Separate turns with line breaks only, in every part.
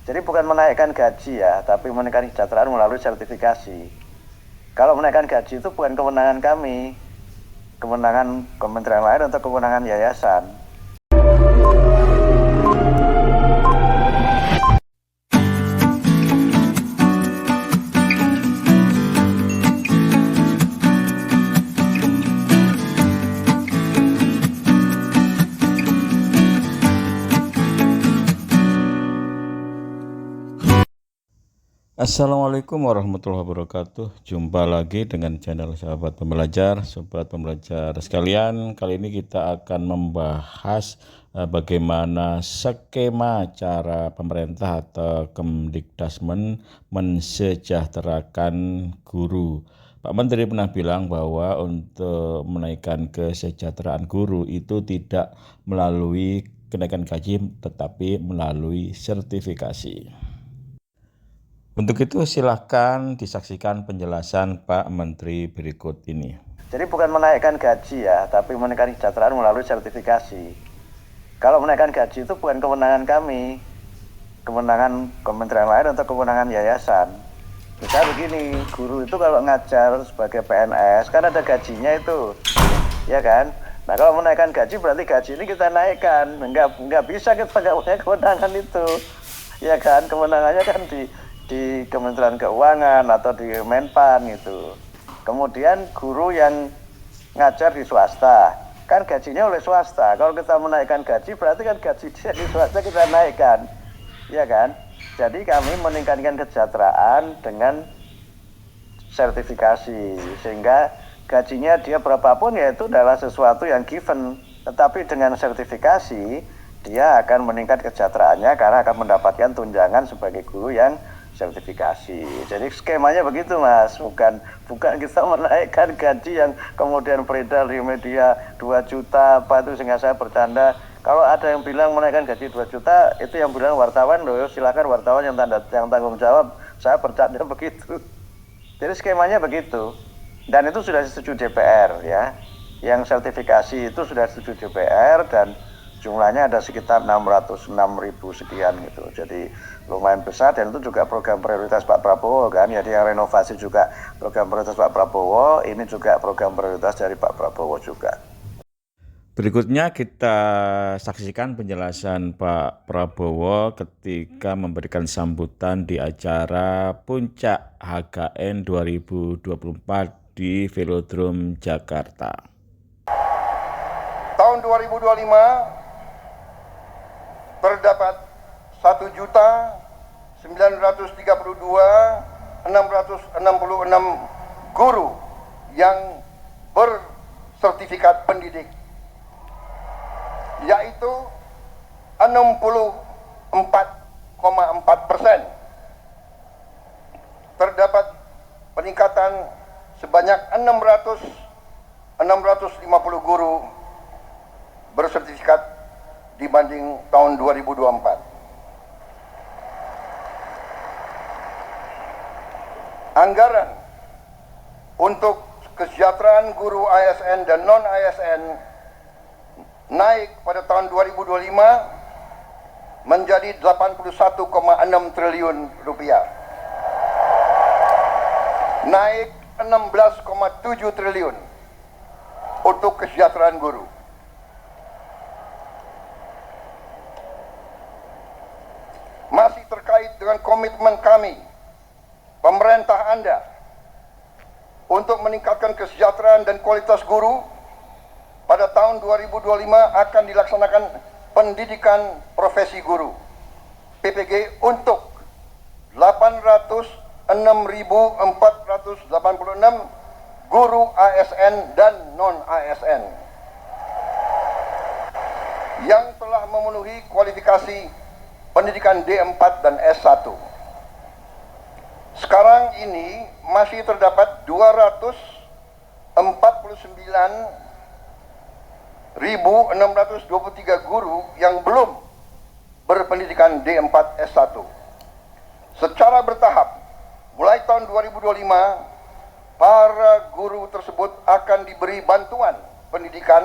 Jadi bukan menaikkan gaji ya, tapi menaikkan kesejahteraan melalui sertifikasi. Kalau menaikkan gaji itu bukan kewenangan kami, kewenangan kementerian lain atau kewenangan yayasan.
Assalamualaikum warahmatullahi wabarakatuh. Jumpa lagi dengan channel Sahabat Pembelajar. Sobat pembelajar sekalian, kali ini kita akan membahas bagaimana skema cara pemerintah atau Kemdikbudmen mensejahterakan guru. Pak Menteri pernah bilang bahwa untuk menaikkan kesejahteraan guru itu tidak melalui kenaikan gaji tetapi melalui sertifikasi. Untuk itu silahkan disaksikan penjelasan Pak Menteri berikut ini.
Jadi bukan menaikkan gaji ya, tapi menaikkan kesejahteraan melalui sertifikasi. Kalau menaikkan gaji itu bukan kewenangan kami, kewenangan kementerian lain atau kewenangan yayasan. Misalnya begini, guru itu kalau ngajar sebagai PNS kan ada gajinya itu, ya kan? Nah kalau menaikkan gaji berarti gaji ini kita naikkan, nggak bisa kita nggak punya kewenangan itu, ya kan? Kewenangannya kan di Kementerian Keuangan atau di Menpan gitu. Kemudian guru yang ngajar di swasta kan gajinya oleh swasta. Kalau kita menaikkan gaji berarti kan gaji dia di swasta kita naikkan, ya kan? Jadi kami meningkatkan kesejahteraan dengan sertifikasi sehingga gajinya dia berapapun ya itu adalah sesuatu yang given. Tetapi dengan sertifikasi dia akan meningkat kesejahteraannya karena akan mendapatkan tunjangan sebagai guru yang sertifikasi. Jadi skemanya begitu Mas, bukan kita menaikkan gaji yang kemudian beredar di media 2 juta apa itu, sehingga saya bercanda. Kalau ada yang bilang menaikkan gaji 2 juta, itu yang bilang wartawan loh, silakan wartawan yang tanggung jawab. Saya bercanda begitu. Jadi skemanya begitu. Dan itu sudah disetujui DPR ya. Yang sertifikasi itu sudah disetujui DPR dan jumlahnya ada sekitar 606.000 sekian gitu. Jadi lumayan besar dan itu juga program prioritas Pak Prabowo kan. Jadi yang renovasi juga program prioritas Pak Prabowo, ini juga program prioritas dari Pak Prabowo juga.
Berikutnya kita saksikan penjelasan Pak Prabowo ketika memberikan sambutan di acara Puncak HKN 2024 di Velodrome Jakarta.
Tahun 2025 terdapat 1.932.666 guru yang bersertifikat pendidik, yaitu 64,4%. Terdapat peningkatan sebanyak 650 guru bersertifikat dibanding tahun 2024. Anggaran untuk kesejahteraan guru ASN dan non-ASN naik pada tahun 2025 menjadi 81,6 triliun rupiah. Naik 16,7 triliun untuk kesejahteraan guru. Masih terkait dengan komitmen kami, pemerintah Anda, untuk meningkatkan kesejahteraan dan kualitas guru, pada tahun 2025 akan dilaksanakan pendidikan profesi guru PPG untuk 806.486 guru ASN dan non-ASN yang telah memenuhi kualifikasi pendidikan D4 dan S1. Sekarang ini masih terdapat 249.623 guru yang belum berpendidikan D4 S1. Secara bertahap, mulai tahun 2025, para guru tersebut akan diberi bantuan pendidikan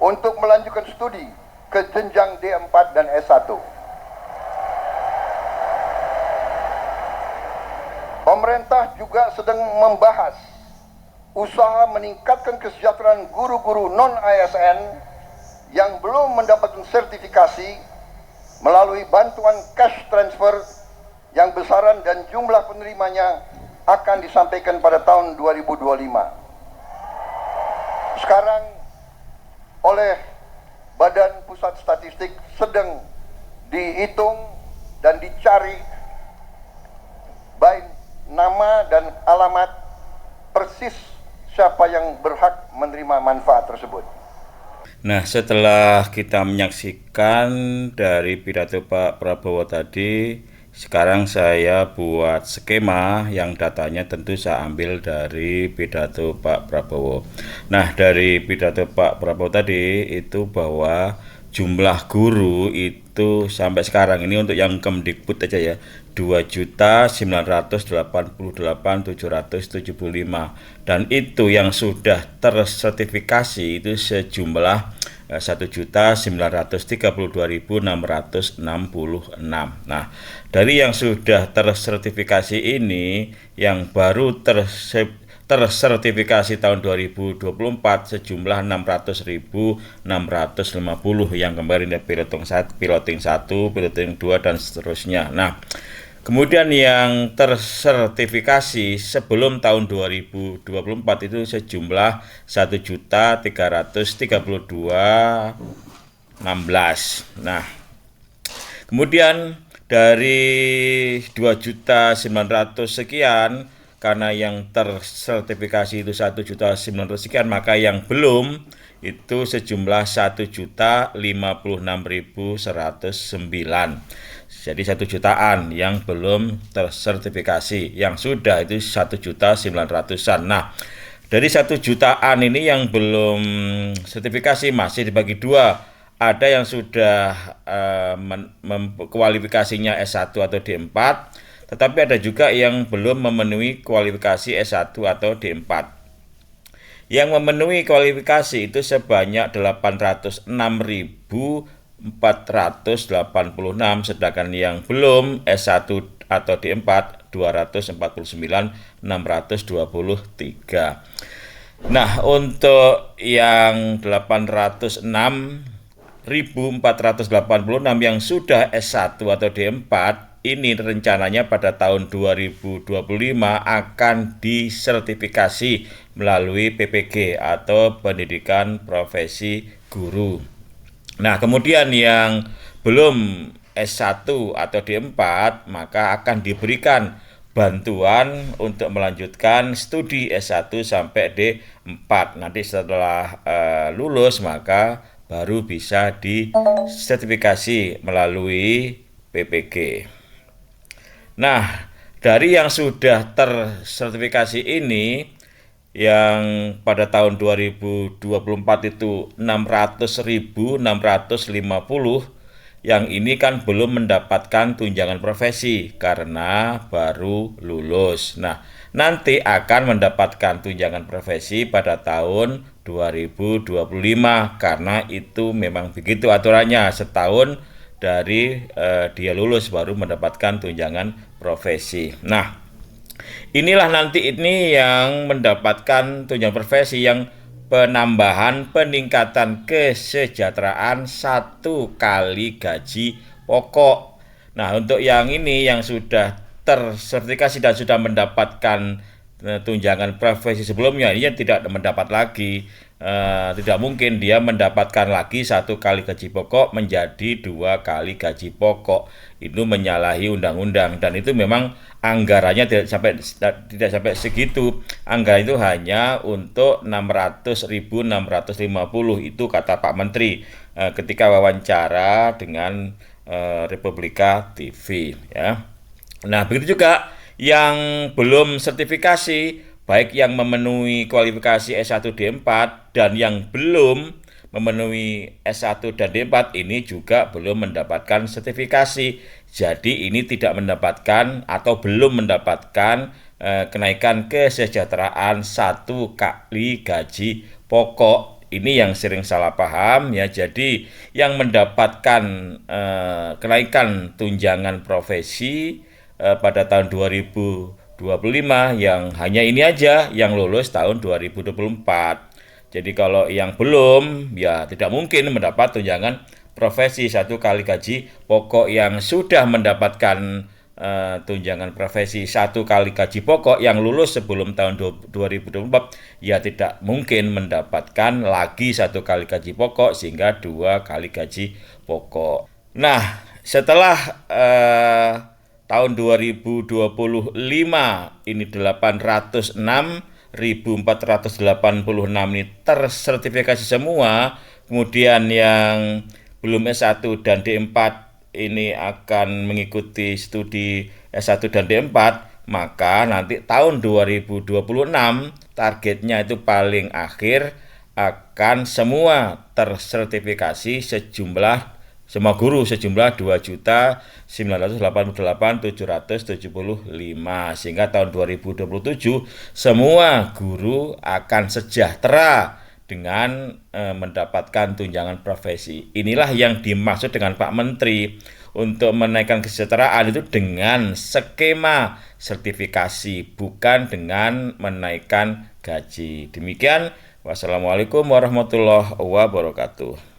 untuk melanjutkan studi ke jenjang D4 dan S1. pemerintah juga sedang membahas usaha meningkatkan kesejahteraan guru-guru non-ASN yang belum mendapatkan sertifikasi melalui bantuan cash transfer yang besaran dan jumlah penerimanya akan disampaikan pada tahun 2025. Sekarang oleh Badan Pusat Statistik sedang dihitung dan dicari baik nama dan alamat persis siapa yang berhak menerima manfaat tersebut.
Nah, setelah kita menyaksikan dari pidato Pak Prabowo tadi, sekarang saya buat skema yang datanya tentu saya ambil dari pidato Pak Prabowo. Nah, dari pidato Pak Prabowo tadi itu bahwa jumlah guru itu sampai sekarang ini untuk yang Kemdikbud aja ya 2.988.775 dan itu yang sudah tersertifikasi itu sejumlah 1.932.666. Nah, dari yang sudah tersertifikasi ini yang baru tersertifikasi tahun 2024 sejumlah 600.650 yang kemarin dari piloting 1, piloting 2 dan seterusnya. Nah, kemudian yang tersertifikasi sebelum tahun 2024 itu sejumlah 1.332.16. Nah, kemudian dari 2.900.000 sekian, karena yang tersertifikasi itu 1.900.000 sekian, maka yang belum itu sejumlah 1.056.109. Jadi 1 jutaan yang belum tersertifikasi, yang sudah itu 1.900.000-an. Nah, dari 1 jutaan ini yang belum sertifikasi masih dibagi dua. Ada yang sudah kualifikasinya S1 atau D4, tetapi ada juga yang belum memenuhi kualifikasi S1 atau D4. Yang memenuhi kualifikasi itu sebanyak 806.486, sedangkan yang belum S1 atau D4 249.623. Nah, untuk yang 806.486 yang sudah S1 atau D4 ini rencananya pada tahun 2025 akan disertifikasi melalui PPG atau Pendidikan Profesi Guru. Nah, kemudian yang belum S1 atau D4 maka akan diberikan bantuan untuk melanjutkan studi S1 sampai D4. Nanti setelah lulus maka baru bisa disertifikasi melalui PPG. Nah, dari yang sudah tersertifikasi ini yang pada tahun 2024 itu 600.650, yang ini kan belum mendapatkan tunjangan profesi karena baru lulus. Nah, nanti akan mendapatkan tunjangan profesi pada tahun 2025 karena itu memang begitu aturannya, setahun dari dia lulus baru mendapatkan tunjangan profesi. Nah, inilah nanti ini yang mendapatkan tunjangan profesi yang penambahan peningkatan kesejahteraan 1 kali gaji pokok. Nah, untuk yang ini yang sudah tersertifikasi dan sudah mendapatkan tunjangan profesi sebelumnya, ini tidak mendapat lagi. Tidak mungkin dia mendapatkan lagi 1 kali gaji pokok menjadi 2 kali gaji pokok. Itu menyalahi undang-undang dan itu memang anggarannya tidak sampai segitu. Anggaran itu hanya untuk 600.650 itu kata Pak Menteri ketika wawancara dengan Republika TV ya. Nah, begitu juga yang belum sertifikasi, baik yang memenuhi kualifikasi S1 D4 dan yang belum memenuhi S1 dan D4 ini juga belum mendapatkan sertifikasi. Jadi ini tidak mendapatkan atau belum mendapatkan kenaikan kesejahteraan 1 kali gaji pokok. Ini yang sering salah paham ya. Jadi yang mendapatkan kenaikan tunjangan profesi pada tahun 2025 yang hanya ini aja yang lulus tahun 2024. Jadi kalau yang belum, ya tidak mungkin mendapat tunjangan profesi 1 kali gaji pokok. Yang sudah mendapatkan tunjangan profesi 1 kali gaji pokok yang lulus sebelum tahun 2024, ya tidak mungkin mendapatkan lagi 1 kali gaji pokok sehingga 2 kali gaji pokok. Nah, setelah tahun 2025 ini 806.486 ini tersertifikasi semua. Kemudian yang belum S1 dan D4 ini akan mengikuti studi S1 dan D4, maka nanti tahun 2026 targetnya itu paling akhir akan semua tersertifikasi semua guru sejumlah 2.988.775, sehingga tahun 2027 semua guru akan sejahtera dengan mendapatkan tunjangan profesi. Inilah yang dimaksud dengan Pak Menteri untuk menaikkan kesejahteraan itu dengan skema sertifikasi, bukan dengan menaikkan gaji. Demikian, wassalamualaikum warahmatullahi wabarakatuh.